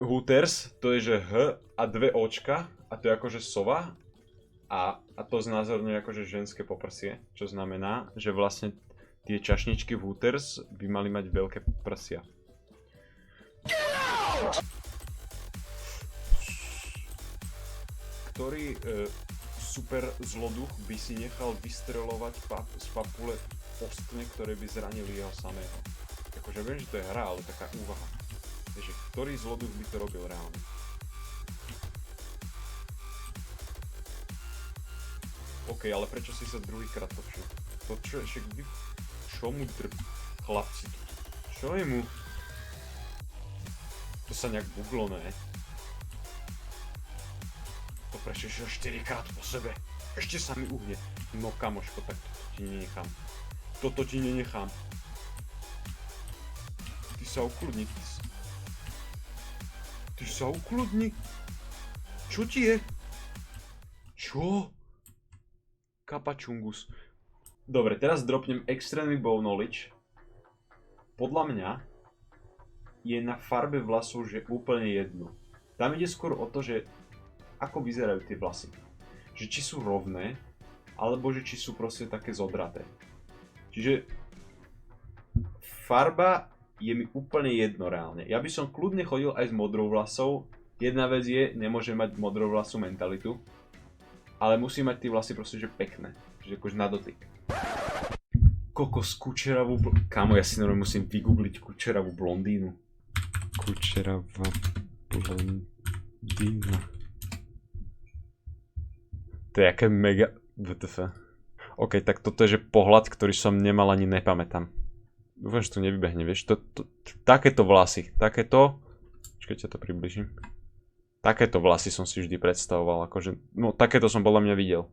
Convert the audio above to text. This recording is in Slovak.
Hooters, to je že H a dve očka a to je akože sova a to znázorňuje akože ženské poprsie, čo znamená, že vlastne tie čašničky v Hooters by mali mať veľké prsia. Ktorý super zloduch by si nechal vystreľovať z papule ostne, ktoré by zranili jeho samého. Akože viem, že to je hra, ale taká úvaha. Takže ktorý zloduch by to robil reálne? OK, ale prečo si sa druhýkrát točil? To čo je však vy... Čo mu chlapci? Čo je mu? To sa nejak buglo, ne? To prešiel 4 krát po sebe. Ešte sa mi uhne. No kamoško, tak toto ti nenechám. Toto ti nenechám. Ty sa ukludni. Ty sa ukludni. Čo ti je? Čo? Kapačungus. Dobre, teraz dropnem extremely bow knowledge. Podľa mňa je na farbe vlasov že úplne jedno. Tam ide skôr o to, že ako vyzerajú tie vlasy. Že či sú rovné, alebo že či sú proste také zodraté. Čiže farba je mi úplne jedno reálne. Ja by som kľudne chodil aj s modrou vlasou. Jedna vec je, nemôžem mať modrovlasú mentalitu, ale musí mať tie vlasy proste že pekné. Čiže akože na dotyk. Kokos Kučeravú Kámo, ja si normálne musím vygoogliť Kučeravú blondínu. Kučeravá blondína. To je aké mega... WTF. OK, tak toto je že pohľad, ktorý som nemal ani nepamätám. Dúfam, že to nevybehne, vieš. Takéto vlasy. Takéto... Počkajte, to približím. Takéto vlasy som si vždy predstavoval, akože... No, takéto som podľa mňa videl.